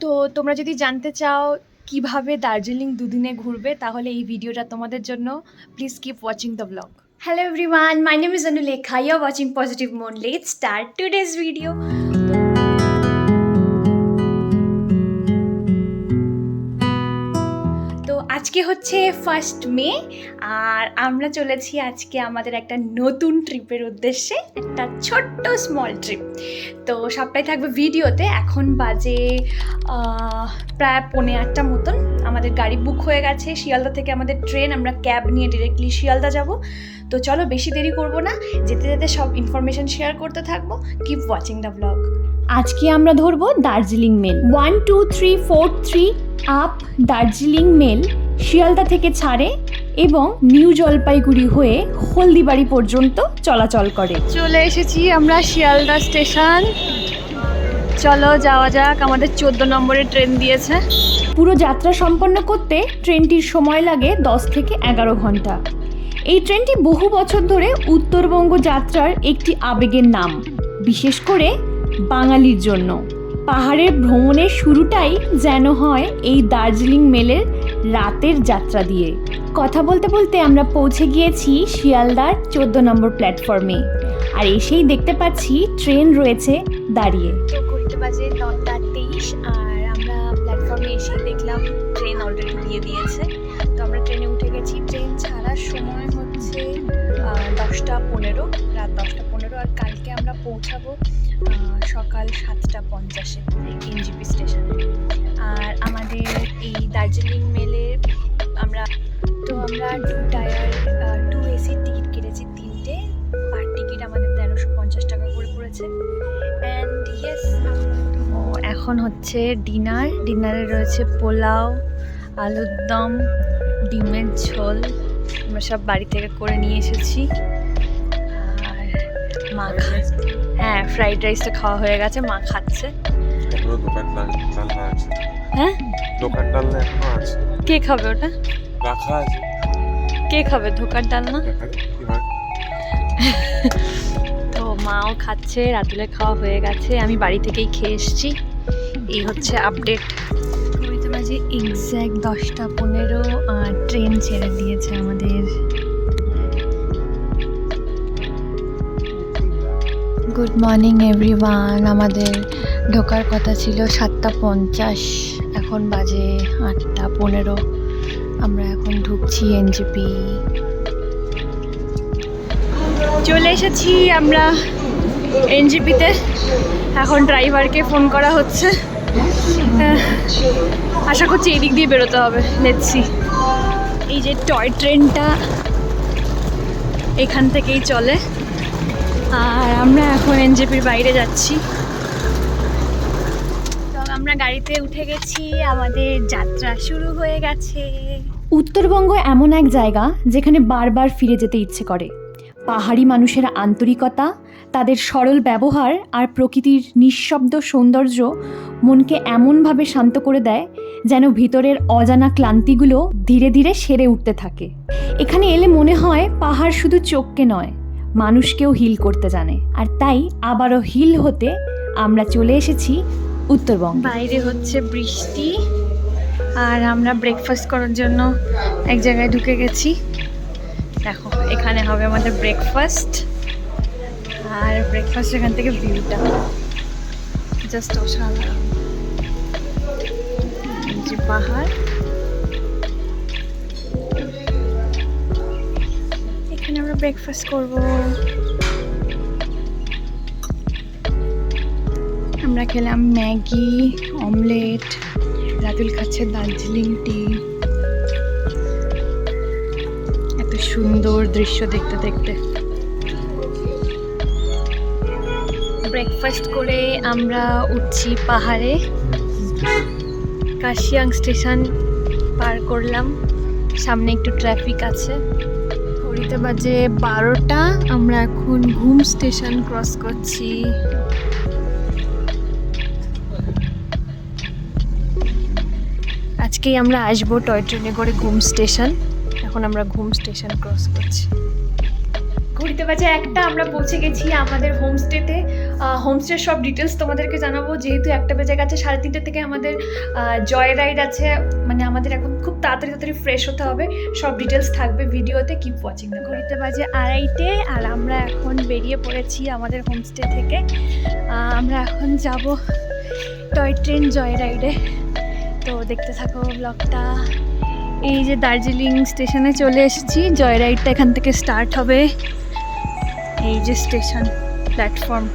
তো তোমরা যদি জানতে চাও কিভাবে দার্জিলিং দুদিনে ঘুরবে তাহলে এই ভিডিওটা তোমাদের জন্য। Please keep watching the blog. Hello everyone, my name is Anulekha. You're watching Positive Moon. Let's start today's video. তো আজকে হচ্ছে 1st মে আর আমরা চলেছি আজকে আমাদের একটা নতুন ট্রিপের উদ্দেশ্যে, একটা ছোট্ট স্মল ট্রিপ। তো সবটাই থাকবে ভিডিওতে। এখন বাজে প্রায় 8:45 মতন। আমাদের গাড়ি বুক হয়ে গেছে শিয়ালদা থেকে, আমাদের ট্রেন। আমরা ক্যাব নিয়ে ডিরেক্টলি শিয়ালদা যাব। তো চলো বেশি দেরি করব না, যেতে যেতে সব ইনফরমেশন শেয়ার করতে থাকবো। Keep watching the blog. আজকে আমরা ধরবো Darjeeling mail 12343 up Darjeeling mail Sealdah থেকে ছাড়ে এবং নিউ জলপাইগুড়ি হয়ে হলদিবাড়ি পর্যন্ত চলাচল করে। চলে এসেছি আমরা শিয়ালদা স্টেশন। চলো যাওয়া যাক। আমাদের 14 নম্বরের ট্রেন দিয়েছে। পুরো যাত্রা সম্পন্ন করতে ট্রেনটির সময় লাগে 10 থেকে 11 ঘন্টা। এই ট্রেনটি বহু বছর ধরে উত্তরবঙ্গ যাত্রার একটি আবেগের নাম, বিশেষ করে বাঙালির জন্য। পাহাড়ের ভ্রমণের শুরুটাই যেন হয় এই দার্জিলিং মেলের রাতের যাত্রা দিয়ে। কথা বলতে বলতে আমরা পৌঁছে গিয়েছি শিয়ালদার 14 নম্বর প্ল্যাটফর্মে, আর এসেই দেখতে পাচ্ছি ট্রেন রয়েছে দাঁড়িয়ে। তো ঘড়িতে বাজে 9:23 আর আমরা প্ল্যাটফর্মে এসেই দেখলাম ট্রেন অলরেডি দিয়ে দিয়েছে। তো আমরা ট্রেনে উঠে গেছি। ট্রেন ছাড়ার সময় হচ্ছে 10:15, রাত 10:15। আর কালকে আমরা পৌঁছাবো সকাল 7:50 এনজিপি স্টেশনে। আর আমাদের এই দার্জিলিং মেলে আমরা 2 টায়ার 2 এসির টিকিট কেটেছি, 3টে। পার টিকিট আমাদের 1350 টাকা করে পড়েছে। অ্যান্ড ইয়েস, এখন হচ্ছে ডিনারে রয়েছে পোলাও, আলুর দম, ডিমের ঝোল। আমরা সব বাড়ি থেকে করে নিয়ে এসেছি। আর মা হ্যাঁ, ফ্রাইড রাইসটা খাওয়া হয়ে গেছে, মা খাচ্ছে। হ্যাঁ, দোকান ডালনা এখনো আছে। কে খাবে ওটা? রাখা আছে। কে খাবে ধোকার ডালনা? তো মাও খাচ্ছে, রাতুলে খাওয়া হয়ে গেছে, আমি বাড়ি থেকেই খেয়ে এসেছি। এই হচ্ছে আপডেট। ঘড়িতে বাজে এক্স্যাক্ট 10:15 আর ট্রেন ছেড়ে দিয়েছে আমাদের। Good morning everyone. আমাদের ঢোকার কথা ছিল 7:50, এখন বাজে 8:15। আমরা এখন ঢুকছি এনজিপি। চলে এসেছি আমরা এনজিপিতে। এখন ড্রাইভারকে ফোন করা হচ্ছে। আশা করছি এই দিক দিয়ে বেরোতে হবে। Let's see. এই যে টয় ট্রেনটা এখান থেকেই চলে। আর আমরা এখন এনজেপির বাইরে যাচ্ছি। তো আমরা গাড়িতে উঠে গেছি, আমাদের যাত্রা শুরু হয়ে গেছে। উত্তরবঙ্গ এমন এক জায়গা যেখানে বারবার ফিরে যেতে ইচ্ছে করে। পাহাড়ি মানুষের আন্তরিকতা, তাদের সরল ব্যবহার আর প্রকৃতির নিঃশব্দ সৌন্দর্য মনকে এমনভাবে শান্ত করে দেয় যেন ভিতরের অজানা ক্লান্তিগুলো ধীরে ধীরে সেরে উঠতে থাকে। এখানে এলে মনে হয় পাহাড় শুধু চোখকে নয়, মানুষকেও হিল করতে জানে। আর তাই আবারও হিল হতে আমরা চলে এসেছি উত্তরবঙ্গ। বাইরে হচ্ছে বৃষ্টি আর আমরা ব্রেকফাস্ট করার জন্য এক জায়গায় ঢুকে গেছি। দেখো, এখানে হবে আমাদের ব্রেকফাস্ট। আর ব্রেকফাস্ট এখান থেকে ভিউটা জাস্ট অসাধারণ। এই যে পাহাড়, এখানে আমরা ব্রেকফাস্ট করব। আমরা খেলাম ম্যাগি, অমলেট, রাতুল খাচ্ছে দার্জিলিং টি। এত সুন্দর দৃশ্য দেখতে দেখতে। ব্রেকফাস্ট করে আমরা উঠছি পাহাড়ে। কাশিয়াং স্টেশন পার করলাম, সামনে একটু ট্রাফিক আছে। ঘড়িতে বাজে 12টা, আমরা এখন ঘুম স্টেশন ক্রস করছি। আজকেই আমরা আসবো টয় ট্রেনে করে ঘুম স্টেশন। এখন আমরা ঘুম স্টেশন ক্রস করছি। ঘড়িতে বাজে 1টা, আমরা পৌঁছে গেছি আমাদের হোমস্টেতে। হোমস্টের সব ডিটেলস তোমাদেরকে জানাবো, যেহেতু 1টা বেজে গেছে। 3:30 থেকে আমাদের জয় রাইড আছে, মানে আমাদের এখন খুব তাড়াতাড়ি ফ্রেশ হতে হবে। সব ডিটেলস থাকবে ভিডিওতে, কিপ ওয়াচিং। ঘড়িতে বাজে 2:30 আর আমরা এখন বেরিয়ে পড়েছি আমাদের হোমস্টে থেকে। আমরা এখন যাব টয় ট্রেন জয় রাইডে, তো দেখতে থাকো ব্লগটা। এই যে দার্জিলিং স্টেশনে চলে এসেছি, জয় রাইডটা এখান থেকে স্টার্ট হবে। এই যে station platform,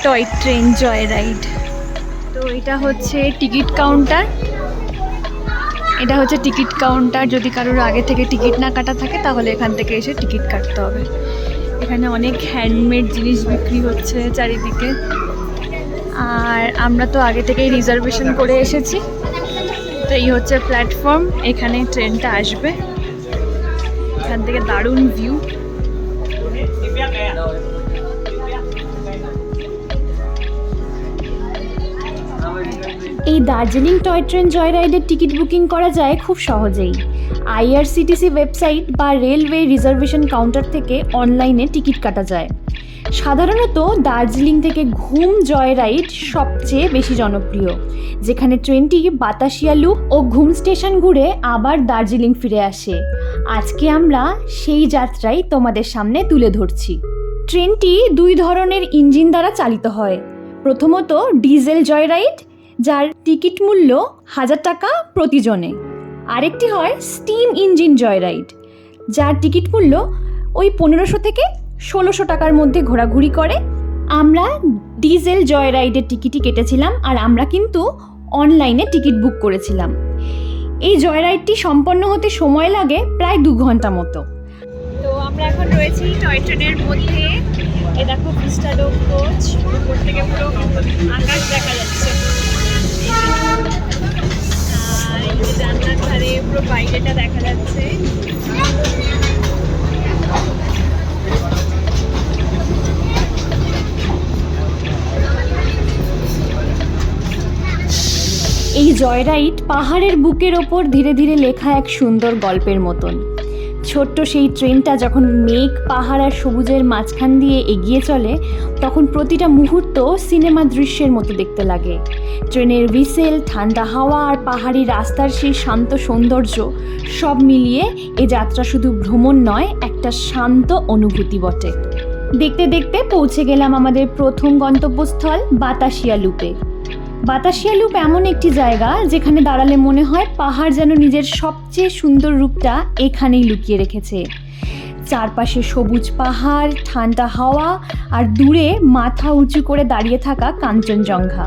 toy train joy ride. তো এটা হচ্ছে টিকিট কাউন্টার, যদি কারোর আগে থেকে টিকিট না কাটা থাকে তাহলে এখান থেকে এসে টিকিট কাটতে হবে। এখানে অনেক হ্যান্ডমেড জিনিস বিক্রি হচ্ছে চারিদিকে, আর আমরা তো আগে থেকেই রিজার্ভেশন করে এসেছি। তো এই হচ্ছে প্ল্যাটফর্ম, এখানে ট্রেনটা আসবে। এখান থেকে দারুণ ভিউ। এই দার্জিলিং টয় ট্রেন জয় রাইডের টিকিট বুকিং করা যায় খুব সহজেই। IRCTC ওয়েবসাইট বা রেলওয়ে রিজার্ভেশন কাউন্টার থেকে অনলাইনে টিকিট কাটা যায়। সাধারণত দার্জিলিং থেকে ঘুম জয় রাইড সবচেয়ে বেশি জনপ্রিয়, যেখানে ট্রেনটি বাতাসিয়া লুপ ও ঘুম স্টেশন ঘুরে আবার দার্জিলিং ফিরে আসে। আজকে আমরা সেই যাত্রাই তোমাদের সামনে তুলে ধরছি। ট্রেনটি 2 ধরনের ইঞ্জিন দ্বারা চালিত হয়। প্রথমত ডিজেল জয় রাইড, যার টিকিট মূল্য 1000 টাকা প্রতিজনে। আরেকটি হয় স্টিম ইঞ্জিন জয় রাইড, যার টিকিট মূল্য ওই 1500 থেকে 1600 টাকার মধ্যে ঘোরাঘুরি করে। আমরা ডিজেল জয় রাইডের টিকিটই কেটেছিলাম, আর আমরা কিন্তু অনলাইনে টিকিট বুক করেছিলাম। এই জয় রাইডটি সম্পন্ন হতে সময় লাগে প্রায় 2 ঘন্টা মতো। তো আমরা এখন রয়েছি টয় ট্রেনের মধ্যে। এ দেখো ভিস্টাডোম কোচ, উপর থেকে পুরো আকাশ দেখা যাচ্ছে। আর এই যে জানলার ধারে পুরো বাইরেটা দেখা যাচ্ছে। এই জয় রাইড পাহাড়ের বুকের ওপর ধীরে ধীরে লেখা এক সুন্দর গল্পের মতন। ছোট্ট সেই ট্রেনটা যখন মেঘ, পাহাড় আর সবুজের মাঝখান দিয়ে এগিয়ে চলে, তখন প্রতিটা মুহূর্ত সিনেমা দৃশ্যের মতো দেখতে লাগে। ট্রেনের হুইসেল, ঠান্ডা হাওয়া আর পাহাড়ি রাস্তার সেই শান্ত সৌন্দর্য সব মিলিয়ে এ যাত্রা শুধু ভ্রমণ নয়, একটা শান্ত অনুভূতি বটে। দেখতে দেখতে পৌঁছে গেলাম আমাদের প্রথম গন্তব্যস্থল বাতাসিয়া লুপে। বাতাসিয়া লুপ এমন একটি জায়গা যেখানে দাঁড়ালে মনে হয় পাহাড় যেন নিজের সবচেয়ে সুন্দর রূপটা এখানেই লুকিয়ে রেখেছে। চারপাশে সবুজ পাহাড়, ঠান্ডা হাওয়া আর দূরে মাথা উঁচু করে দাঁড়িয়ে থাকা কাঞ্চনজঙ্ঘা,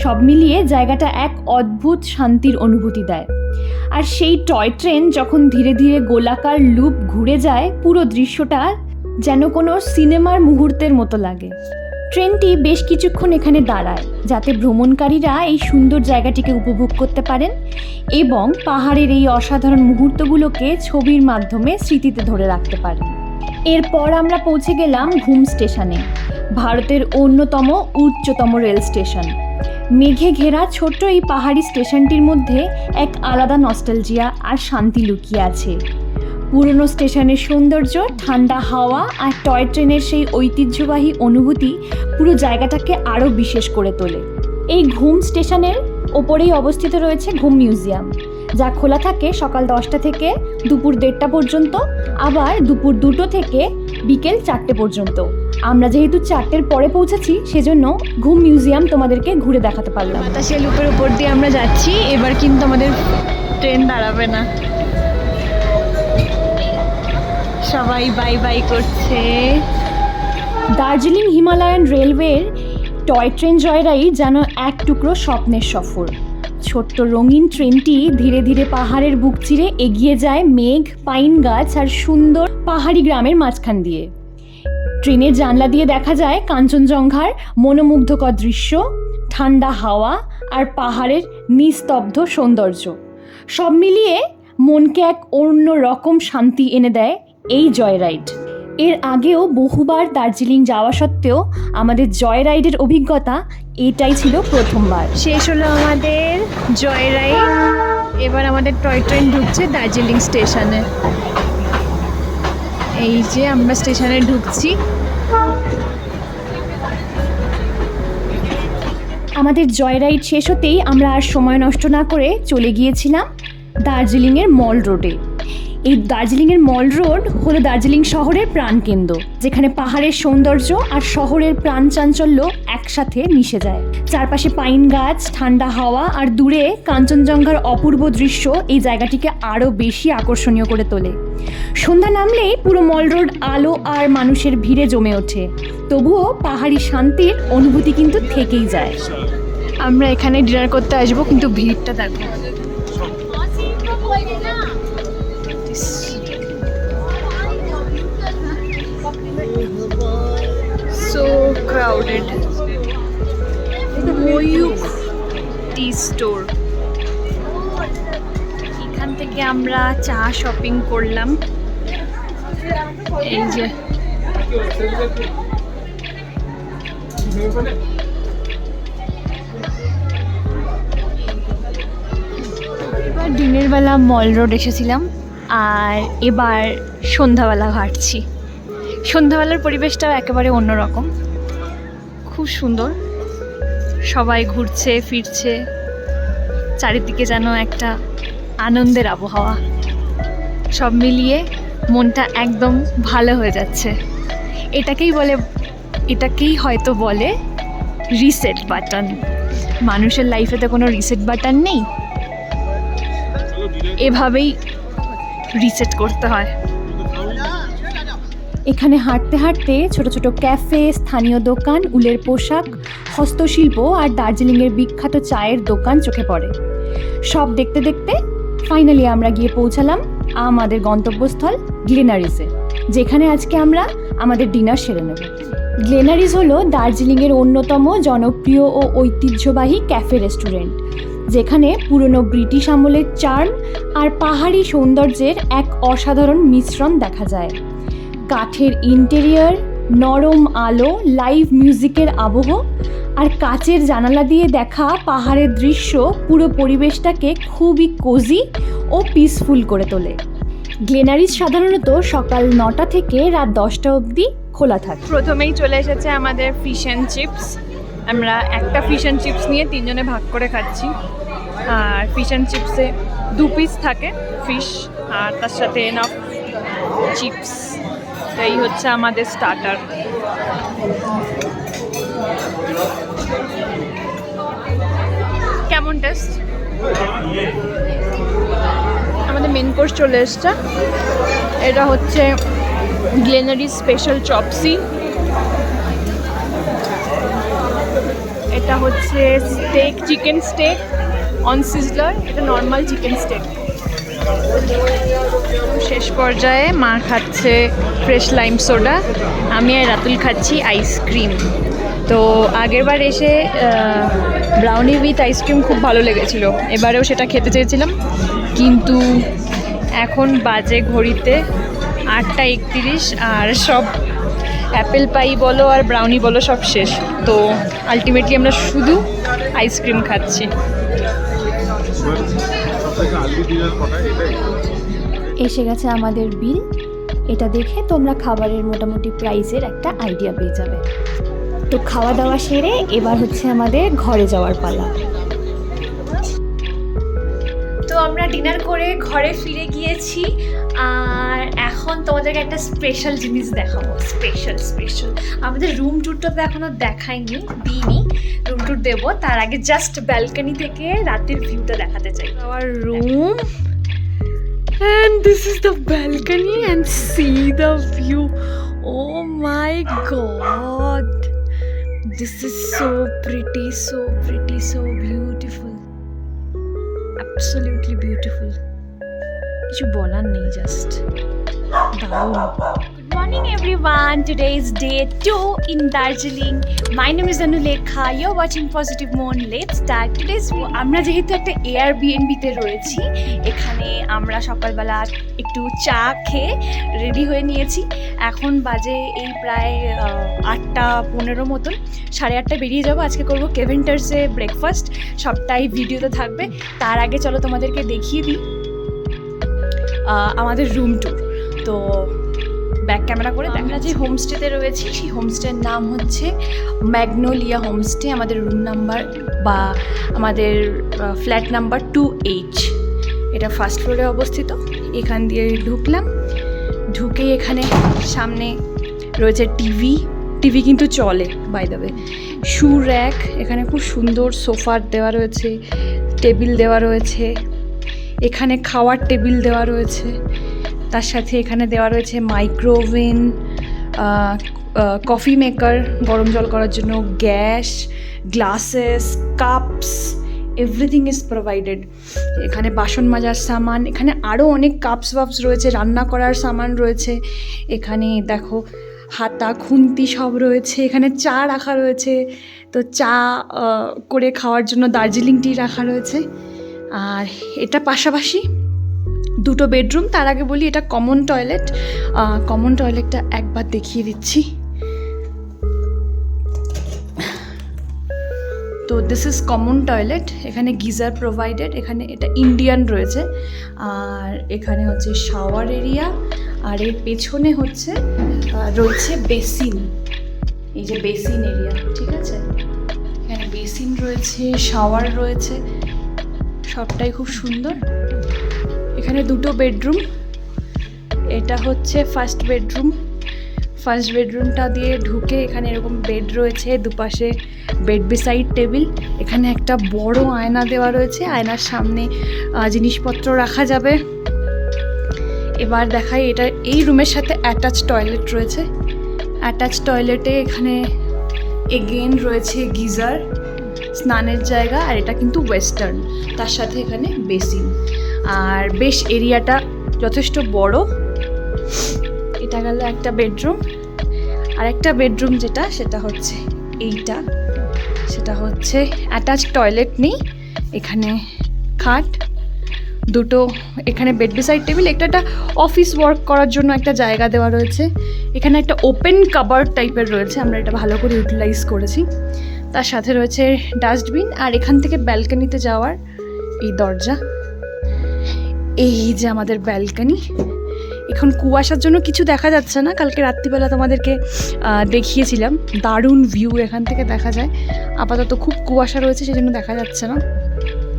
সব মিলিয়ে জায়গাটা এক অদ্ভুত শান্তির অনুভূতি দেয়। আর সেই টয় ট্রেন যখন ধীরে ধীরে গোলাকার লুপ ঘুরে যায়, পুরো দৃশ্যটা যেন কোনো সিনেমার মুহূর্তের মতো লাগে। ট্রেনটি বেশ কিছুক্ষণ এখানে দাঁড়ায়, যাতে ভ্রমণকারীরা এই সুন্দর জায়গাটিকে উপভোগ করতে পারেন এবং পাহাড়ের এই অসাধারণ মুহূর্তগুলোকে ছবির মাধ্যমে স্মৃতিতে ধরে রাখতে পারেন। এরপর আমরা পৌঁছে গেলাম ঘুম স্টেশনে, ভারতের অন্যতম উচ্চতম রেল স্টেশন। মেঘে ঘেরা ছোট্ট এই পাহাড়ি স্টেশনটির মধ্যে এক আলাদা নস্টালজিয়া আর শান্তি লুকিয়ে আছে। পুরনো স্টেশনের সৌন্দর্য, ঠান্ডা হাওয়া আর টয় ট্রেনের সেই ঐতিহ্যবাহী অনুভূতি পুরো জায়গাটাকে আরও বিশেষ করে তোলে। এই ঘুম স্টেশনের ওপরেই অবস্থিত রয়েছে ঘুম মিউজিয়াম, যা খোলা থাকে সকাল 10টা থেকে দুপুর 1:30 পর্যন্ত, আবার দুপুর 2টো থেকে বিকেল 4টে পর্যন্ত। আমরা যেহেতু 4টের পরে পৌঁছেছি, সেজন্য ঘুম মিউজিয়াম তোমাদেরকে ঘুরে দেখাতে পারলাম। বাতাসিয়া লুপের উপর দিয়ে আমরা যাচ্ছি, এবার কিন্তু আমাদের ট্রেন দাঁড়াবে না। সবাই বাই বাই করছে। দার্জিলিং হিমালয়ান রেলওয়ের টয় ট্রেন জয় রাইড যেন এক টুকরো স্বপ্নের সফর। ছোট্ট রঙিন ট্রেনটি ধীরে ধীরে পাহাড়ের বুক চিরে এগিয়ে যায় মেঘ, পাইন গাছ আর সুন্দর পাহাড়ি গ্রামের মাঝখান দিয়ে। ট্রেনের জানলা দিয়ে দেখা যায় কাঞ্চনজঙ্ঘার মনোমুগ্ধকর দৃশ্য, ঠান্ডা হাওয়া আর পাহাড়ের নিস্তব্ধ সৌন্দর্য। সব মিলিয়ে মনকে এক অন্য রকম শান্তি এনে দেয় এই জয় রাইড। এর আগেও বহুবার দার্জিলিং যাওয়া সত্ত্বেও আমাদের জয় রাইডের অভিজ্ঞতা এটাই ছিল প্রথমবার। শেষ হলো আমাদের জয় রাইড, এবার আমাদের টয় ট্রেন ঢুকছে দার্জিলিং স্টেশনে। এই যে আমরা স্টেশনে ঢুকছি। আমাদের জয় রাইড শেষ হতেই আমরা আর সময় নষ্ট না করে চলে গিয়েছিলাম দার্জিলিংয়ের মল রোডে। এই দার্জিলিংয়ের মল রোড হলো দার্জিলিং শহরের প্রাণকেন্দ্র, যেখানে পাহাড়ের সৌন্দর্য আর শহরের প্রাণচাঞ্চল্য একসাথে মিশে যায়। চারপাশে পাইন গাছ, ঠান্ডা হাওয়া আর দূরে কাঞ্চনজঙ্ঘার অপূর্ব দৃশ্য এই জায়গাটিকে আরও বেশি আকর্ষণীয় করে তোলে। সন্ধ্যা নামলেই পুরো মল রোড আলো আর মানুষের ভিড়ে জমে ওঠে, তবুও পাহাড়ি শান্তির অনুভূতি কিন্তু থেকেই যায়। আমরা এখানে ডিনার করতে আসবো, কিন্তু ভিড়টা দেখো। So crowded. Mayukh tea store, এখান থেকে আমরা চা শপিং করলাম। এই যে এবার দিনের বেলা মল রোড এসেছিলাম, আর এবার সন্ধ্যাবেলা হাঁটছি। সন্ধ্যাবেলার পরিবেশটাও একেবারে অন্যরকম, খুব সুন্দর। সবাই ঘুরছে ফিরছে, চারিদিকে যেন একটা আনন্দের আবহাওয়া। সব মিলিয়ে মনটা একদম ভালো হয়ে যাচ্ছে। এটাকেই হয়তো বলে রিসেট বাটন। মানুষের লাইফে তো কোনো রিসেট বাটন নেই, এভাবেই রিসেট করতে হয়। এখানে হাঁটতে হাঁটতে ছোট ছোট ক্যাফে, স্থানীয় দোকান, উলের পোশাক, হস্তশিল্প আর দার্জিলিংয়ের বিখ্যাত চায়ের দোকান চোখে পড়ে। সব দেখতে দেখতে ফাইনালি আমরা গিয়ে পৌঁছালাম আমাদের গন্তব্যস্থল গ্লেনারিসে, যেখানে আজকে আমরা আমাদের ডিনার সেরে নেব। গ্লেনারিস হলো দার্জিলিংয়ের অন্যতম জনপ্রিয় ও ঐতিহ্যবাহী ক্যাফে রেস্টুরেন্ট, যেখানে পুরনো ব্রিটিশ আমলের চার্ম আর পাহাড়ি সৌন্দর্যের এক অসাধারণ মিশ্রণ দেখা যায়। কাঠের ইন্টেরিয়র, নরম আলো, লাইভ মিউজিকের আবহ আর কাচের জানালা দিয়ে দেখা পাহাড়ের দৃশ্য পুরো পরিবেশটাকে খুবই কোজি ও পিসফুল করে তোলে। গ্লেনারিস সাধারণত সকাল 9টা থেকে রাত 10টা অবধি খোলা থাকে। প্রথমেই চলে এসেছে আমাদের ফিশ অ্যান্ড চিপস। আমরা একটা ফিশ অ্যান্ড চিপস নিয়ে 3 জনে ভাগ করে খাচ্ছি। আর ফিশ অ্যান্ড চিপসে 2 পিস থাকে ফিশ, আর তার সাথে এনাফ চিপস। এই হচ্ছে আমাদের স্টার্টার। কেমন টেস্ট? আমাদের মেন কোর্স চলে এসছে। এটা হচ্ছে গ্লেনারিস স্পেশাল চপসি। এটা হচ্ছে steak, chicken steak on sizzler. এটা নর্মাল চিকেন স্টেক। শেষ পর্যায়ে মা খাচ্ছে ফ্রেশ লাইম সোডা, আমি আর রাতুল খাচ্ছি আইসক্রিম। তো আগেরবার এসে ব্রাউনি উইথ আইসক্রিম খুব ভালো লেগেছিল, এবারেও সেটা খেতে চেয়েছিলাম, কিন্তু এখন বাজে ঘড়িতে 8টা 31 আর সব অ্যাপেল পাই বলো আর ব্রাউনি বলো সব শেষ। তো আলটিমেটলি আমরা শুধু আইসক্রিম খাচ্ছি। এসে গেছে আমাদের বিল। এটা দেখে তোমরা খাবারের মোটামুটি প্রাইসের একটা আইডিয়া পেয়ে যাবে। তো খাওয়া দাওয়া সেরে এবার হচ্ছে আমাদের ঘরে যাওয়ার পালা। তো আমরা ডিনার করে ঘরে ফিরে গিয়েছি, আর এখন তোমাদেরকে একটা স্পেশাল জিনিস দেখাবো। স্পেশাল আমাদের রুম ট্যুরটা তো এখনো দিইনি, রুম ট্যুর দেবো। তার আগে জাস্ট ব্যালকনি থেকে রাতের ভিউটা দেখাতে চাই। Our room, and this is the balcony, and see the view. Oh my god, this is so pretty, so beautiful, absolutely beautiful. কিছু বলার নেই, জাস্ট দারুণ। Good morning everyone, today is day 2 in Darjeeling. My name is Anulekha, you're watching Positive Moon. Let's start today's vlog. আমরা যেহেতু একটা Airbnb তে রয়েছি, এখানে আমরা সকালবেলা একটু চা খেয়ে রেডি হয়ে নিয়েছি। এখন বাজে এই প্রায় 8টা 15 মতন, 8:30 বেরিয়ে যাবো। আজকে করবো কেভেন্টার্সে ব্রেকফাস্ট, সবটাই ভিডিওতে থাকবে। তার আগে চলো তোমাদেরকে দেখিয়ে দিই আমাদের রুম ট্যুর। তো ব্যাক ক্যামেরা করে আমরা যে হোমস্টেতে রয়েছি সেই হোমস্টের নাম হচ্ছে ম্যাগনোলিয়া হোমস্টে। আমাদের রুম নাম্বার বা আমাদের ফ্ল্যাট নাম্বার 2H, এটা ফার্স্ট ফ্লোরে অবস্থিত। এখান দিয়ে ঢুকলাম, ঢুকেই এখানে সামনে রয়েছে টিভি কিন্তু চলে by the way. Shoe rack, এখানে খুব সুন্দর সোফা দেওয়া রয়েছে, টেবিল দেওয়া রয়েছে, এখানে খাওয়ার টেবিল দেওয়া রয়েছে, তার সাথে এখানে দেওয়া রয়েছে মাইক্রোওভেন, কফি মেকার গরম জল করার জন্য, gas, glasses, cups, everything is provided. এখানে বাসন মাজার সামান, এখানে আরও অনেক কাপস ওয়াপস রয়েছে, রান্না করার সামান রয়েছে। এখানে দেখো হাতা খুন্তি সব রয়েছে। এখানে চা রাখা রয়েছে, তো চা করে খাওয়ার জন্য দার্জিলিং টি রাখা রয়েছে। আর এটা পাশাপাশি দুটো বেডরুম। তার আগে বলি এটা কমন টয়লেট। কমন টয়লেটটা একবার দেখিয়ে দিচ্ছি। তো দিস ইজ কমন টয়লেট। এখানে গিজার প্রোভাইডেড, এখানে এটা ইন্ডিয়ান রয়েছে। আর এখানে হচ্ছে শাওয়ার এরিয়া, আর এর পেছনে হচ্ছে রয়েছে বেসিন। এই যে বেসিন এরিয়া, ঠিক আছে, এখানে বেসিন রয়েছে, শাওয়ার রয়েছে, সবটাই খুব সুন্দর। এখানে দুটো বেডরুম, এটা হচ্ছে ফার্স্ট বেডরুম। ফার্স্ট বেডরুমটা দিয়ে ঢুকে এখানে এরকম বেড রয়েছে, দুপাশে বেড বিসাইড টেবিল। এখানে একটা বড় আয়না দেওয়া রয়েছে, আয়নার সামনে জিনিসপত্র রাখা যাবে। এবার দেখাই, এটা এই রুমের সাথে অ্যাটাচ টয়লেট রয়েছে। অ্যাটাচ টয়লেটে এখানে এগেন রয়েছে গিজার, স্নানের জায়গা, আর এটা কিন্তু ওয়েস্টার্ন। তার সাথে এখানে বেসিন, আর বেশ এরিয়াটা যথেষ্ট বড়। এটা গেল একটা বেডরুম। আর একটা বেডরুম যেটা, সেটা হচ্ছে এইটা, সেটা হচ্ছে অ্যাটাচ টয়লেট নেই, এখানে খাট দুটো, এখানে বেড বিসাইড টেবিল, একটা অফিস ওয়ার্ক করার জন্য একটা জায়গা দেওয়া রয়েছে। এখানে একটা ওপেন কাবার্ড টাইপের রয়েছে, আমরা এটা ভালো করে ইউটিলাইজ করেছি। তার সাথে রয়েছে ডাস্টবিন, আর এখান থেকে ব্যালকনিতে যাওয়ার এই দরজা। এই যে আমাদের ব্যালকনি। এখন কুয়াশার জন্য কিছু দেখা যাচ্ছে না, কালকে রাত্রিবেলা তোমাদেরকে দেখিয়েছিলাম, দারুণ ভিউ এখান থেকে দেখা যায়। আপাতত খুব কুয়াশা রয়েছে, সেজন্য দেখা যাচ্ছে না,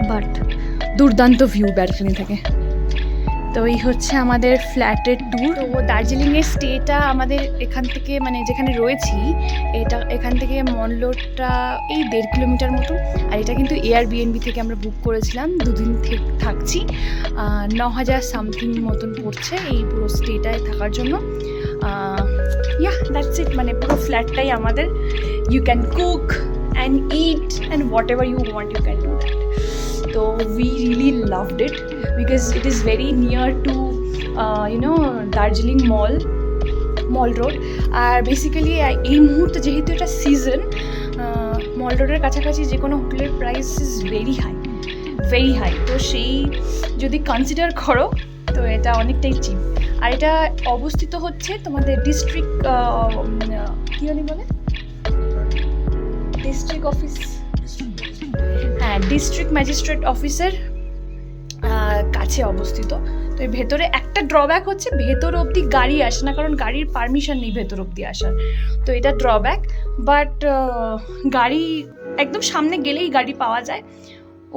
বাট দুর্দান্ত ভিউ ব্যালকনি থেকে। তো এই হচ্ছে আমাদের ফ্ল্যাটের ট্যুর। তো দার্জিলিংয়ের স্টেটা আমাদের এখান থেকে, মানে যেখানে রয়েছি, এটা এখান থেকে মনলোডটা এই 1.5 কিলোমিটার মতো। আর এটা কিন্তু এয়ারবিএনবি থেকে আমরা বুক করেছিলাম, 2 দিন থাকছি। 9,000 সামথিং মতন পড়ছে এই পুরো স্টেটায় থাকার জন্য। দ্যাটস ইট, মানে পুরো ফ্ল্যাটটাই আমাদের। You can cook and eat and whatever you want, you can do that. So we really loved it because it is very near to Darjeeling Mall Road. আর বেসিক্যালি এই মুহূর্তে যেহেতু এটা season, মল রোডের কাছাকাছি যে কোনো হোটেলের প্রাইস ইজ ভেরি হাই। তো সেই যদি কনসিডার করো, তো এটা অনেকটাই চিপ। আর এটা অবস্থিত হচ্ছে তোমাদের ডিস্ট্রিক্ট বলে ডিস্ট্রিক্ট অফিস, হ্যাঁ, ডিস্ট্রিক্ট ম্যাজিস্ট্রেট অফিসের কাছে অবস্থিত। তো এর ভেতরে একটা ড্রব্যাক হচ্ছে, ভেতর অবধি গাড়ি আসে না, কারণ গাড়ির পারমিশন নেই ভেতর অবধি আসার। তো এটা ড্রব্যাক, বাট গাড়ি একদম সামনে গেলেই গাড়ি পাওয়া যায়।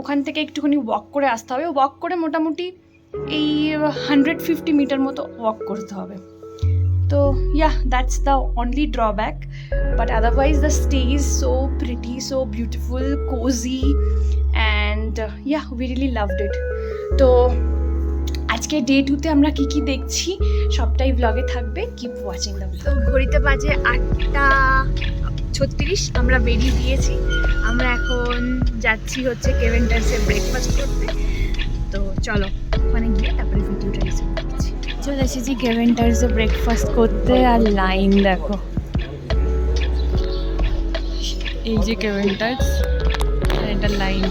ওখান থেকে একটুখানি ওয়াক করে আসতে হবে, ওয়াক করে মোটামুটি এই 150 মিটার মতো ওয়াক করতে হবে। তো that's the only drawback, but otherwise the stay is so pretty, so beautiful, cozy, and we really loved it. তো আজকে ডে 2তে আমরা কি দেখছি সবটাই ব্লগে থাকবে, কিপ ওয়াচিং দ্য ব্লগ। তো ঘড়িতে বাজে 8:36, আমরা বেরিয়ে দিয়েছি। আমরা এখন যাচ্ছি হচ্ছে কেভেন্টার্সে ব্রেকফাস্ট করতে। তো চলো ওখানে গিয়ে তারপরে ভিডিওটা রিসিভ করছি। চলে এসেছি কেভেন্টার্সে ব্রেকফাস্ট করতে, আর লাইন দেখো, এই যে কেভেন্টার্স, এটা লাইন।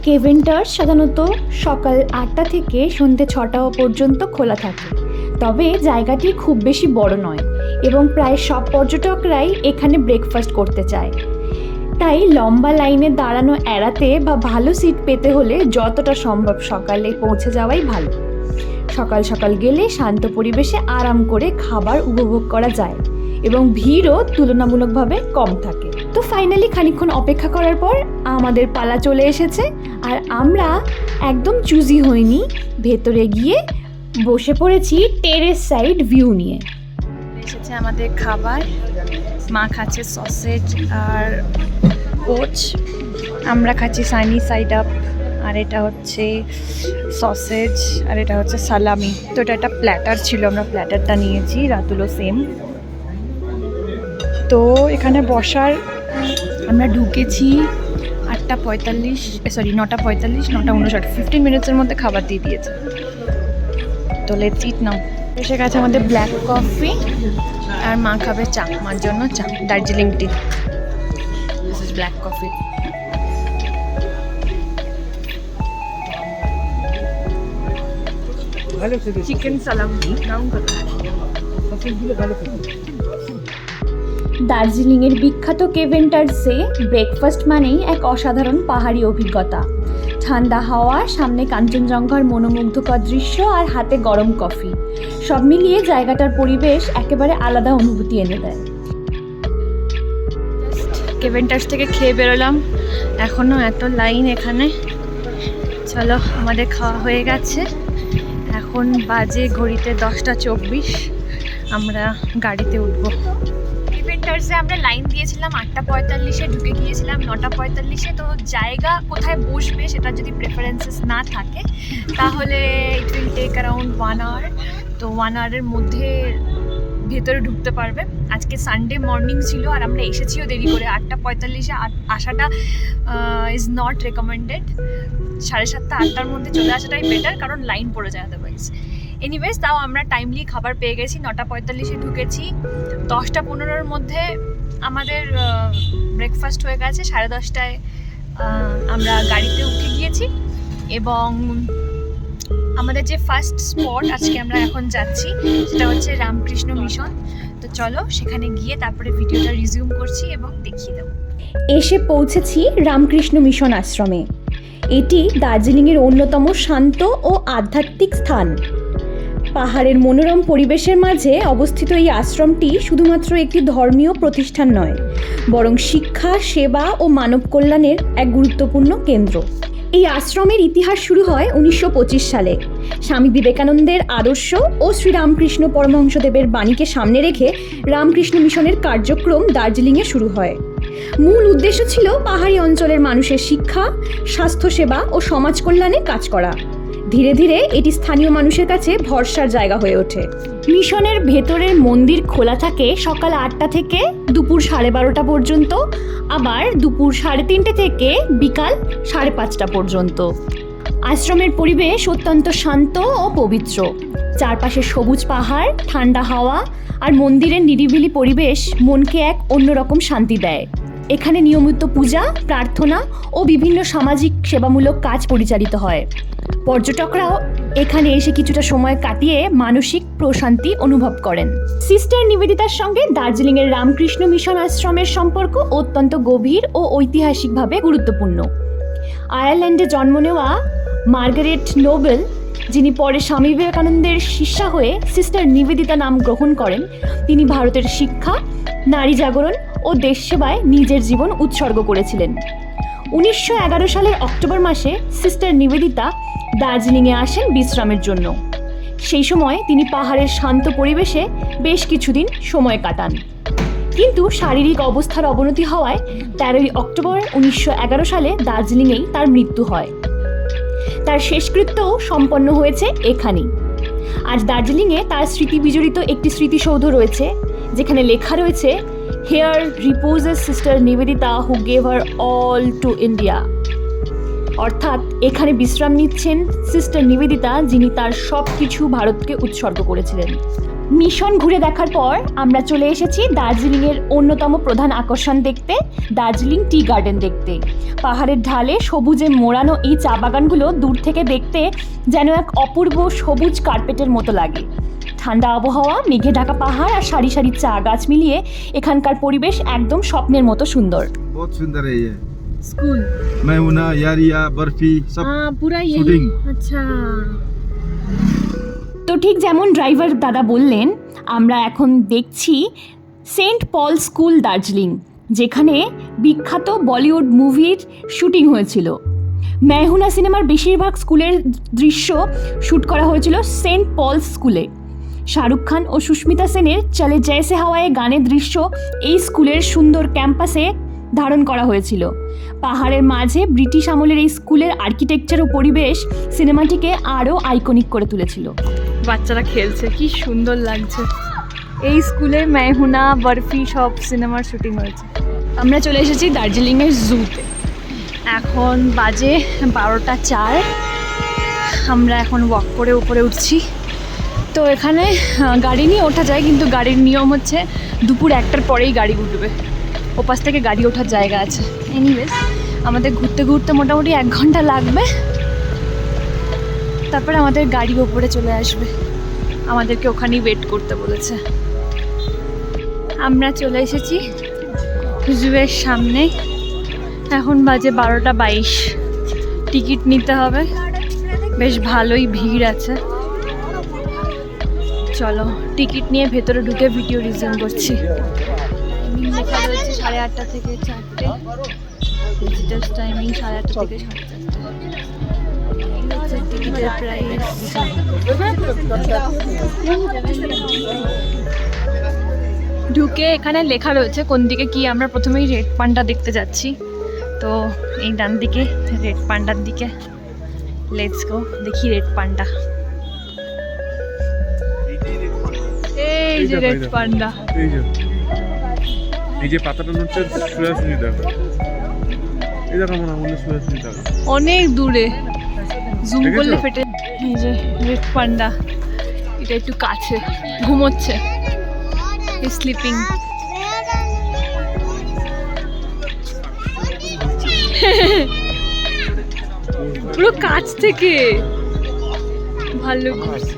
কেভেন্টার্স সাধারণত সকাল 8টা থেকে সন্ধ্যে 6টা পর্যন্ত খোলা থাকে, তবে জায়গাটি খুব বেশি বড় নয় এবং প্রায় সব পর্যটকরাই এখানে ব্রেকফাস্ট করতে চায়। তাই লম্বা লাইনে দাঁড়ানো এড়াতে বা ভালো সিট পেতে হলে যতটা সম্ভব সকালে পৌঁছে যাওয়াই ভালো। সকাল সকাল গেলে শান্ত পরিবেশে আরাম করে খাবার উপভোগ করা যায় এবং ভিড়ও তুলনামূলকভাবে কম থাকে। তো ফাইনালি খানিকক্ষণ অপেক্ষা করার পর আমাদের পালা চলে এসেছে, আর আমরা একদম চুজি হইনি, ভেতরে গিয়ে বসে পড়েছি টেরেস সাইড ভিউ নিয়ে। এসেছে আমাদের খাবার, মা খাচ্ছে সসেজ আর পোচ, আমরা খাচ্ছি সানি সাইড আপ, আর এটা হচ্ছে সসেজ, আর এটা হচ্ছে সালামি। তো এটা একটা প্ল্যাটার ছিল, আমরা প্ল্যাটারটা নিয়েছি, রাতুলও সেম। তো এখানে বসার আমরা ঢুকেছি 9:45, 9:59, 15 মিনিটসের মধ্যে খাবার দিয়ে দিয়েছে। তো লেটস ইট নাও। এসে গেছে আমাদের ব্ল্যাক কফি, আর মা খাবে চা, মার জন্য চা, Darjeeling tea. This is black coffee. Chicken salami নাম কত? দার্জিলিংয়ের বিখ্যাত কেভেন্টার্সে ব্রেকফাস্ট মানেই এক অসাধারণ পাহাড়ি অভিজ্ঞতা। ঠান্ডা হাওয়া, সামনে কাঞ্চনজঙ্ঘার মনোমুগ্ধকর দৃশ্য আর হাতে গরম কফি, সব মিলিয়ে জায়গাটার পরিবেশ একেবারে আলাদা অনুভূতি এনে দেয়। কেভেন্টার্স থেকে খেয়ে বেরোলাম, এখনও এত লাইন এখানে। চলো, আমাদের খাওয়া হয়ে গেছে, এখন বাজে ঘড়িতে 10:24, আমরা গাড়িতে উঠবো। কেভেন্টার্সে আমরা লাইন দিয়েছিলাম 8:45-এ, ঢুকে গিয়েছিলাম 9:45-এ। তো জায়গা কোথায় বসবে সেটা যদি প্রেফারেন্সেস না থাকে তাহলে it will take around 1 hour. তো 1 আওয়ারের মধ্যে ভেতরে ঢুকতে পারবে। আজকে সানডে মর্নিং ছিল আর আমরা এসেছিও দেরি করে, 8:45-এ আসাটা ইজ নট রেকমেন্ডেড। 7:30 8টার মধ্যে চলে আসাটাই বেটার, কারণ লাইন পড়ে যায় আদারওয়াইজ। এনিওয়েজ, তাও আমরা টাইমলি খাবার পেয়ে গেছি, 9:45-এ ঢুকেছি, 10:15-এর মধ্যে আমাদের ব্রেকফাস্ট হয়ে গেছে। 10:30টায় আমরা গাড়িতে উঠে গিয়েছি, এবং আমাদের যে ফার্স্ট স্পট আজকে আমরা এখন যাচ্ছি সেটা হচ্ছে রামকৃষ্ণ মিশন। তো চলো সেখানে গিয়ে তারপরে ভিডিওটা রিজিউম করছি এবং দেখিয়ে দেবো। এসে পৌঁছেছি রামকৃষ্ণ মিশন আশ্রমে। এটি দার্জিলিংয়ের অন্যতম শান্ত ও আধ্যাত্মিক স্থান। পাহাড়ের মনোরম পরিবেশের মাঝে অবস্থিত এই আশ্রমটি শুধুমাত্র একটি ধর্মীয় প্রতিষ্ঠান নয়, বরং শিক্ষা, সেবা ও মানব কল্যাণের এক গুরুত্বপূর্ণ কেন্দ্র। এই আশ্রমের ইতিহাস শুরু হয় 1925 সালে। স্বামী বিবেকানন্দের আদর্শ ও শ্রীরামকৃষ্ণ পরমহংসদেবের বাণীকে সামনে রেখে রামকৃষ্ণ মিশনের কার্যক্রম দার্জিলিংয়ে শুরু হয়। মূল উদ্দেশ্য ছিল পাহাড়ি অঞ্চলের মানুষের শিক্ষা, স্বাস্থ্যসেবা ও সমাজ কল্যাণে কাজ করা। ধীরে ধীরে এটি স্থানীয় মানুষের কাছে ভরসার জায়গা হয়ে ওঠে। মিশনের ভেতরের মন্দির খোলা থাকে সকাল 8টা থেকে দুপুর 12:30 পর্যন্ত, আবার দুপুর 3:30 থেকে বিকাল 5:30 পর্যন্ত। আশ্রমের পরিবেশ অত্যন্ত শান্ত ও পবিত্র। চারপাশে সবুজ পাহাড়, ঠান্ডা হাওয়া আর মন্দিরের নিরিবিলি পরিবেশ মনকে এক অন্যরকম শান্তি দেয়। এখানে নিয়মিত পূজা, প্রার্থনা ও বিভিন্ন সামাজিক সেবামূলক কাজ পরিচালিত হয়। পর্যটকরাও এখানে এসে কিছুটা সময় কাটিয়ে মানসিক প্রশান্তি অনুভব করেন। সিস্টার নিবেদিতার সঙ্গে দার্জিলিংয়ের রামকৃষ্ণ মিশন আশ্রমের সম্পর্ক অত্যন্ত গভীর ও ঐতিহাসিকভাবে গুরুত্বপূর্ণ। আয়ারল্যান্ডে জন্ম নেওয়া মার্গারেট নোবেল, যিনি পরে স্বামী বিবেকানন্দের শিষ্যা হয়ে সিস্টার নিবেদিতা নাম গ্রহণ করেন, তিনি ভারতের শিক্ষা, নারী জাগরণ ও দেশ সেবায় নিজের জীবন উৎসর্গ করেছিলেন। 1911 সালের অক্টোবর মাসে সিস্টার নিবেদিতা দার্জিলিংয়ে আসেন বিশ্রামের জন্য। সেই সময় তিনি পাহাড়ের শান্ত পরিবেশে বেশ কিছুদিন সময় কাটান, কিন্তু শারীরিক অবস্থার অবনতি হওয়ায় 13 অক্টোবর 1911 সালে দার্জিলিংয়েই তার মৃত্যু হয়। তার শেষকৃত্যও সম্পন্ন হয়েছে এখানেই। আজ দার্জিলিংয়ে তার স্মৃতি বিজড়িত একটি স্মৃতিসৌধ রয়েছে, যেখানে লেখা রয়েছে, "Here reposes Sister Nivedita who gave her all to India." অর্থাৎ এখানে বিশ্রাম নিচ্ছেন সিস্টার নিবেদিতা, যিনি তার সব কিছু ভারতকে উৎসর্গ করেছিলেন। মিশন ঘুরে দেখার পর আমরা চলে এসেছি দার্জিলিংয়ের অন্যতম প্রধান আকর্ষণ দেখতে, দার্জিলিং টি গার্ডেন দেখতে। পাহাড়ের ঢালে সবুজে মোড়ানো এই চা বাগানগুলো দূর থেকে দেখতে যেন এক অপূর্ব সবুজ কার্পেটের মতো লাগে। ঠান্ডা আবহাওয়া, মেঘে ঢাকা পাহাড় আর সারি সারি চা গাছ মিলিয়ে এখানকার পরিবেশ একদম স্বপ্নের মতো সুন্দর। बहुत सुंदर है ये। स्कूल मैमुना, यारिया, बर्फी सब पूरा शूटिंग। अच्छा, তো ঠিক যেমন ড্রাইভার দাদা বললেন, আমরা এখন দেখছি সেন্ট পল স্কুল দার্জিলিং, যেখানে বিখ্যাত বলিউড মুভির শুটিং হয়েছিল। মেহুনা সিনেমার বেশিরভাগ স্কুলের দৃশ্য শ্যুট করা হয়েছিল সেন্ট পল স্কুলে। শাহরুখ খান ও সুস্মিতা সেনের চলে জৈসে হাওয়ায় গানের দৃশ্য এই স্কুলের সুন্দর ক্যাম্পাসে ধারণ করা হয়েছিল। পাহাড়ের মাঝে ব্রিটিশ আমলের এই স্কুলের আর্কিটেকচার ও পরিবেশ সিনেমাটিকে আরও আইকনিক করে তুলেছিল। বাচ্চারা খেলছে, কি সুন্দর লাগছে। এই স্কুলে মেহুনা, বরফি সব সিনেমার শুটিং হয়েছে। আমরা চলে এসেছি দার্জিলিংয়ের জুতে। এখন বাজে 12টা 4। আমরা এখন ওয়াক করে উপরে উঠছি। তো এখানে গাড়ি নিয়ে ওঠা যায়, কিন্তু গাড়ির নিয়ম হচ্ছে দুপুর 1টার পরেই গাড়ি উঠবে। ওপাশ থেকে গাড়ি ওঠার জায়গা আছে। এনিওয়েজ, আমাদের ঘুরতে ঘুরতে মোটামুটি 1 ঘন্টা লাগবে, তারপরে আমাদের গাড়ি ওপরে চলে আসবে। আমাদেরকে ওখানেই ওয়েট করতে বলেছে। আমরা চলে এসেছি জুয়ের সামনে। এখন বাজে 12টা 22। টিকিট নিতে হবে, বেশ ভালোই ভিড় আছে। চলো টিকিট নিয়ে ভেতরে ঢুকে ভিডিও রিজিউম করছি। লেখা রয়েছে 8:30 থেকে 4টে, ভিজিটার্স টাইমিং 8:30 থেকে 4:30। টিকিটের প্রাইস ঢুকে এখানে লেখা রয়েছে কোন দিকে কি। আমরা প্রথমেই রেড পান্ডা দেখতে যাচ্ছি, তো এই ডান দিকে রেড পান্ডার দিকে। লেটস গো, দেখি রেড পান্ডা। এই যে রেড পান্ডা, এই যে পাতাটা হচ্ছে সোয়াশুনি দেখো। এই দেখো মনে হয় সোয়াশুনি দেখো, অনেক দূরে, জুম করলে ফেটে। এই যে রেড পান্ডা, এটা একটু কাছে ঘুমোচ্ছে, স্লিপিং। পুরো কাছ থেকে ভালো ঘুরছে।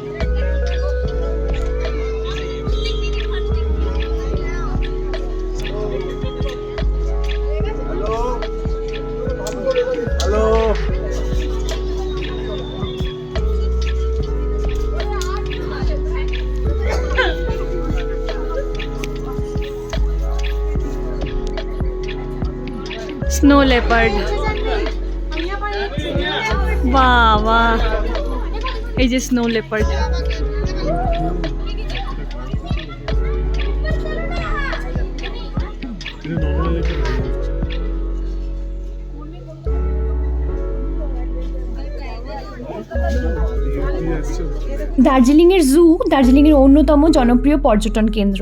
স্নো লেপার্ড, বাহ বাহ, এই যে স্নো লেপার্ড। দার্জিলিংয়ের জু দার্জিলিংয়ের অন্যতম জনপ্রিয় পর্যটন কেন্দ্র।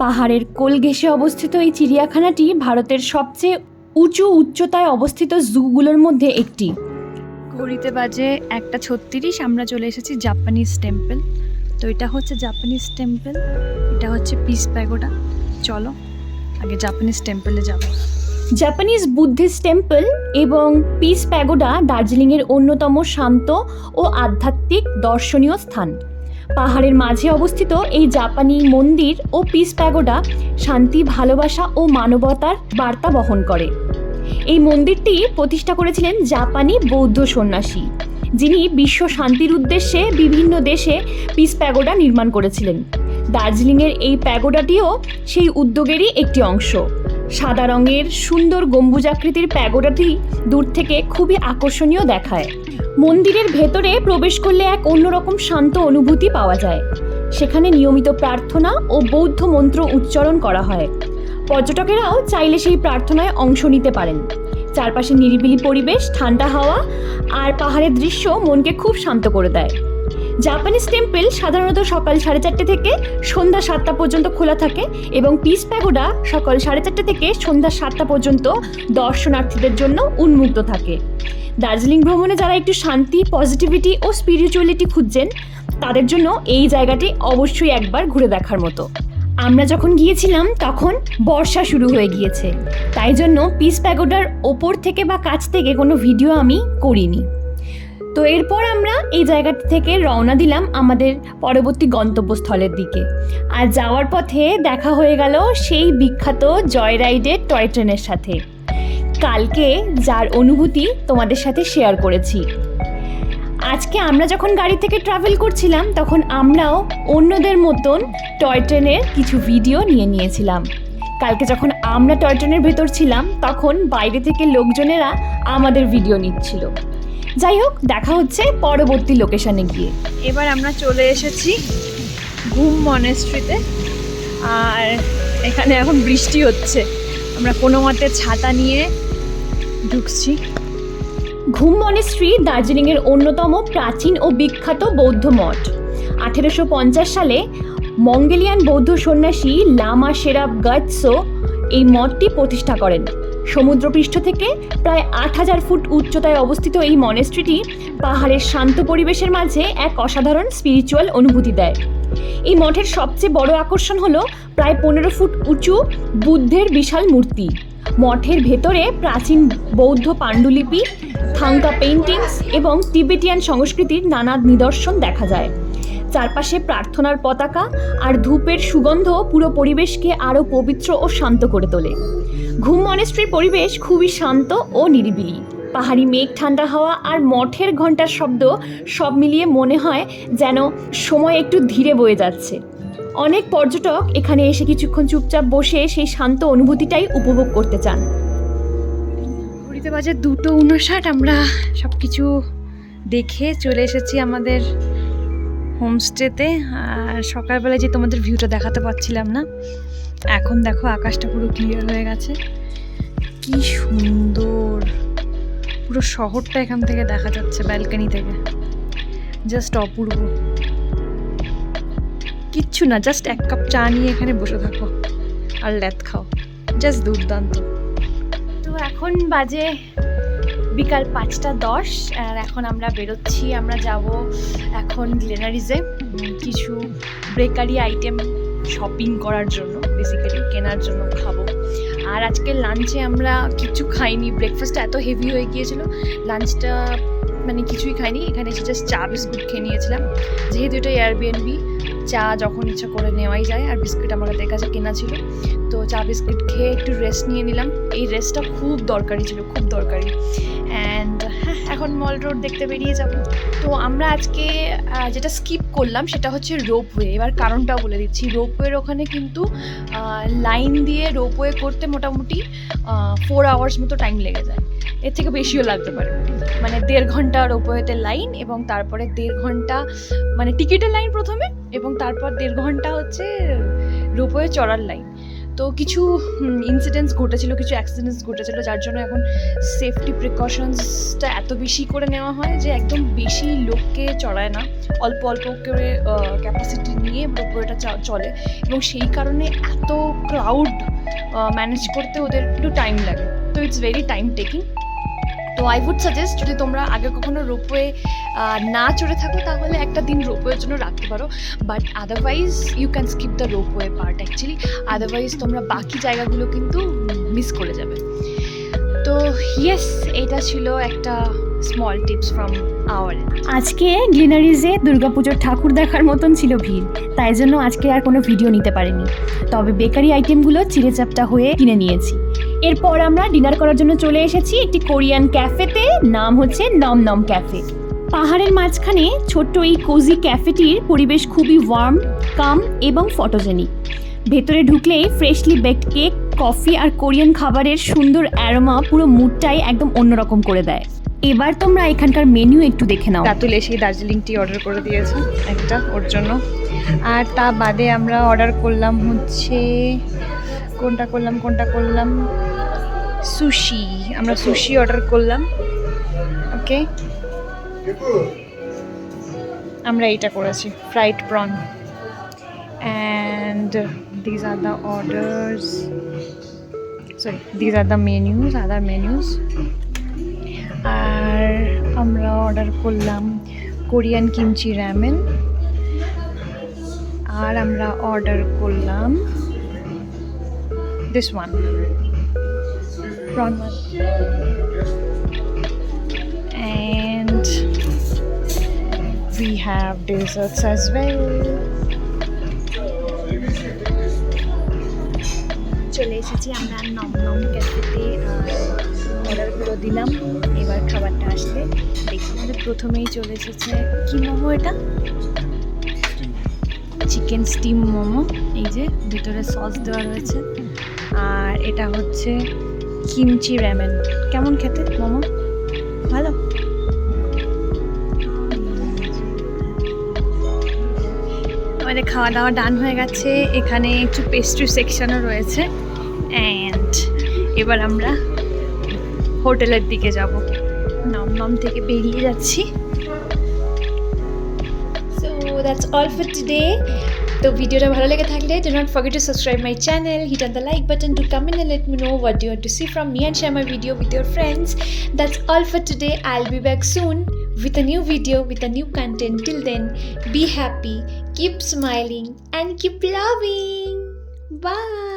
পাহাড়ের কোল ঘেঁষে অবস্থিত এই চিড়িয়াখানাটি ভারতের সবচেয়ে উচ্চতায় অবস্থিত জুগুলোর মধ্যে একটি। ঘড়িতে বাজে 1:36। আমরা চলে এসেছি জাপানিজ টেম্পল। তো এটা হচ্ছে জাপানিজ টেম্পল, এটা হচ্ছে পিস প্যাগোডা। চলো আগে জাপানিজ টেম্পলে যাব। জাপানিজ বুদ্ধিস্ট টেম্পল এবং পিস প্যাগোডা দার্জিলিংয়ের অন্যতম শান্ত ও আধ্যাত্মিক দর্শনীয় স্থান। পাহাড়ের মাঝে অবস্থিত এই জাপানি মন্দির ও পিস প্যাগোডা শান্তি, ভালোবাসা ও মানবতার বার্তা বহন করে। এই মন্দিরটি প্রতিষ্ঠা করেছিলেন জাপানি বৌদ্ধ সন্ন্যাসী, যিনি বিশ্ব শান্তির উদ্দেশ্যে বিভিন্ন দেশে পিস প্যাগোডা নির্মাণ করেছিলেন। দার্জিলিংয়ের এই প্যাগোডাটিও সেই উদ্যোগেরই একটি অংশ। সাদা রঙের সুন্দর গম্বুজাকৃতির প্যাগোডাটি দূর থেকে খুবই আকর্ষণীয় দেখায়। মন্দিরের ভেতরে প্রবেশ করলে এক অন্যরকম শান্ত অনুভূতি পাওয়া যায়। সেখানে নিয়মিত প্রার্থনা ও বৌদ্ধ মন্ত্র উচ্চারণ করা হয়। পর্যটকেরাও চাইলে সেই প্রার্থনায় অংশ নিতে পারেন। চারপাশে নিরিবিলি পরিবেশ, ঠান্ডা হাওয়া আর পাহাড়ের দৃশ্য মনকে খুব শান্ত করে দেয়। জাপানিজ টেম্পল সাধারণত সকাল 4:30 থেকে সন্ধ্যা 7টা পর্যন্ত খোলা থাকে এবং পিস প্যাগোডা সকাল 4:30 থেকে সন্ধ্যা 7টা পর্যন্ত দর্শনার্থীদের জন্য উন্মুক্ত থাকে। দার্জিলিং ভ্রমণে যারা একটু শান্তি, পজিটিভিটি ও স্পিরিচুয়ালিটি খুঁজছেন, তাদের জন্য এই জায়গাটি অবশ্যই একবার ঘুরে দেখার মতো। আমরা যখন গিয়েছিলাম তখন বর্ষা শুরু হয়ে গিয়েছে, তাই জন্য পিস প্যাগোডার ওপর থেকে বা কাছ থেকে কোনো ভিডিও আমি করিনি। তো এরপর আমরা এই জায়গাটি থেকে রওনা দিলাম আমাদের পরবর্তী গন্তব্যস্থলের দিকে। আর যাওয়ার পথে দেখা হয়ে গেল সেই বিখ্যাত জয় রাইডের টয় ট্রেনের সাথে, কালকে যার অনুভূতি তোমাদের সাথে শেয়ার করেছি। আজকে আমরা যখন গাড়ি থেকে ট্রাভেল করছিলাম তখন আমরাও অন্যদের মতন টয় ট্রেনের কিছু ভিডিও নিয়ে নিয়েছিলাম। কালকে যখন আমরা টয় ট্রেনের ভেতর ছিলাম তখন বাইরে থেকে লোকজনেরা আমাদের ভিডিও নিচ্ছিল। যাই হোক, দেখা হচ্ছে পরবর্তী লোকেশনে গিয়ে। এবার আমরা চলে এসেছি ঘুম মনেস্ট্রিতে, আর এখানে এখন বৃষ্টি হচ্ছে। আমরা কোনো মতে ছাতা নিয়ে ঢুকছি। ঘুম মনেস্ট্রি দার্জিলিংয়ের অন্যতম প্রাচীন ও বিখ্যাত বৌদ্ধ মঠ। 1850 সালে মঙ্গোলিয়ান বৌদ্ধ সন্ন্যাসী লামা শেরাব গাতসো এই মঠটি প্রতিষ্ঠা করেন। সমুদ্রপৃষ্ঠ থেকে প্রায় 8000 ফুট উচ্চতায় অবস্থিত এই মনেস্ট্রিটি পাহাড়ের শান্ত পরিবেশের মাঝে এক অসাধারণ স্পিরিচুয়াল অনুভূতি দেয়। এই মঠের সবচেয়ে বড় আকর্ষণ হলো প্রায় 15 ফুট উঁচু বুদ্ধের বিশাল মূর্তি। মঠের ভেতরে প্রাচীন বৌদ্ধ পাণ্ডুলিপি, থাঙ্কা পেইন্টিংস এবং তিবেটিয়ান সংস্কৃতির নানা নিদর্শন দেখা যায়। চারপাশে প্রার্থনার পতাকা আর ধূপের সুগন্ধ পুরো পরিবেশকে আরও পবিত্র ও শান্ত করে তোলে। ঘুম মনেস্ট্রির পরিবেশ খুবই শান্ত ও নিরিবিলি। পাহাড়ি মেঘ, ঠান্ডা হাওয়া আর মঠের ঘণ্টার শব্দ সব মিলিয়ে মনে হয় যেন সময় একটু ধীরে বয়ে যাচ্ছে। অনেক পর্যটক এখানে এসে কিছুক্ষণ চুপচাপ বসে সেই শান্ত অনুভূতিটাই উপভোগ করতে চান। ঘড়িতে বাজে 2:59। আমরা সব কিছু দেখে চলে এসেছি আমাদের হোমস্টেতে। আর সকালবেলায় যে তোমাদের ভিউটা দেখাতে পারছিলাম না, এখন দেখো আকাশটা পুরো ক্লিয়ার হয়ে গেছে। কি সুন্দর, পুরো শহরটা এখান থেকে দেখা যাচ্ছে ব্যালকনি থেকে। জাস্ট অপূর্ব। কিচ্ছু না, জাস্ট এক কাপ চা নিয়ে এখানে বসে থাকো আর ল্যাদ খাও, জাস্ট দুর্দান্ত। তো এখন বাজে বিকাল 5:10 আর এখন আমরা বেরোচ্ছি। আমরা যাব এখন গ্লেনারিজে কিছু বেকারি আইটেম শপিং করার জন্য, বেসিক্যালি কেনার জন্য, খাবো। আর আজকে লাঞ্চে আমরা কিছু খাইনি, ব্রেকফাস্টটা এত হেভি হয়ে গিয়েছিল, লাঞ্চটা মানে কিছুই খাইনি। এখানে এসে জাস্ট চা বিস্কুট খেয়ে নিয়েছিলাম, যেহেতু এটা এয়ারবিএনবি, চা যখন ইচ্ছা করে নেওয়াই যায়। আর বিস্কুট আমাদের কাছে কেনা ছিল, তো চা বিস্কুট খেয়ে একটু রেস্ট নিয়ে নিলাম। এই রেস্টটা খুব দরকারি ছিল, খুব দরকারি। অ্যান্ড এখন মল রোড দেখতে বেরিয়ে যাব। তো আমরা আজকে যেটা স্কিপ করলাম সেটা হচ্ছে রোপওয়ে। এবার কারণটাও বলে দিচ্ছি। রোপওয়ের ওখানে কিন্তু লাইন দিয়ে রোপওয়ে করতে মোটামুটি 4 আওয়ার্স মতো টাইম লেগে যায়, এর থেকে বেশিও লাগতে পারে। মানে 1.5 ঘন্টা রোপওয়েতে লাইন, এবং তারপরে 1.5 ঘন্টা মানে টিকিটের লাইন প্রথমে, এবং তারপর 1.5 ঘন্টা হচ্ছে রোপওয়ে চড়ার লাইন। তো কিছু ইনসিডেন্টস ঘটেছিল, কিছু অ্যাক্সিডেন্টস ঘটেছিল, যার জন্য এখন সেফটি প্রিকশনসটা এত বেশি করে নেওয়া হয় যে একদম বেশি লোককে চড়ায় না, অল্প অল্প করে ক্যাপাসিটি নিয়ে রোপওয়েটা চলে, এবং সেই কারণে এত ক্রাউড ম্যানেজ করতে ওদের একটু টাইম লাগে। তো ইটস ভেরি টাইম টেকিং। তো আই উড সাজেস্ট, যদি তোমরা আগে কখনো রোপওয়ে না চড়ে থাকো তাহলে একটা দিন রোপওয়ের জন্য রাখতে পারো, but otherwise you can skip the ropeway part actually. Otherwise তোমরা বাকি জায়গাগুলো কিন্তু মিস করে যাবে। তো ইয়েস, এটা ছিল একটা স্মল টিপস ফ্রম আওয়ার। আজকে গ্লিনারিজে দুর্গাপুজোর ঠাকুর দেখার মতন ছিল ভিড়, তাই জন্য আজকে আর কোনো ভিডিও নিতে পারিনি। তবে বেকারি আইটেমগুলো চিড়েচাপটা হয়ে কিনে নিয়েছি। এরপর আমরা ডিনার করার জন্য চলে এসেছি একটি কোরিয়ান ক্যাফেতে, নাম হচ্ছে নম নম ক্যাফে। পাহাড়ের মাঝখানে ছোট্ট এই কোজি ক্যাফেটির পরিবেশ খুবই ওয়ার্ম, কাম এবং ফটোজেনিক। ভেতরে ঢুকলেই ফ্রেশলি বেকড কেক, কফি আর কোরিয়ান খাবারের সুন্দর অ্যারোমা পুরো মুডটাই একদম অন্যরকম করে দেয়। এবার তোমরা এখানকার মেনু একটু দেখে নাও। রাতুল এসেই দার্জিলিং টি অর্ডার করে দিয়েছে একটা ওর জন্য। আর তা বাদে আমরা অর্ডার করলাম হচ্ছে কোনটা করলাম সুশি। আমরা সুশি অর্ডার করলাম। ওকে, আমরা এইটা করেছি, fried prawn. And these are the orders, sorry these are the menus, other menus. আর আমরা অর্ডার করলাম কোরিয়ান কিমচি র্যামেন। আর আমরা অর্ডার করলাম this one, prawn one. And we have desserts as well. চলে এসেছি আমরা নম নম ক্যাফেতে। অর্ডারগুলো দিলাম, এবার খাবারটা আসলে দেখি। আমাদের প্রথমেই চলে এসেছে কি মোমো, এটা চিকেন স্টিম মোমো, এই যে ভিতরে সস দেওয়া রয়েছে। আর এটা হচ্ছে কিমচি র্যামেন। কেমন খেতে মোমো? ভালো। আমাদের খাওয়া দাওয়া ডান হয়ে গেছে। এখানে একটু পেস্ট্রি সেকশনও রয়েছে। অ্যান্ড এবার আমরা হোটেলের দিকে যাব। নম থেকে বেরিয়ে যাচ্ছি। So that's all for today. তো ভিডিওটা ভালো লেগে থাকলে do not forget to subscribe my channel, hit on the like button to comment and let me know what you want to see from me and share my video with your friends. That's all for today. I'll be back soon with a new video, with a new content. Till then, be happy, keep smiling and keep loving. Bye.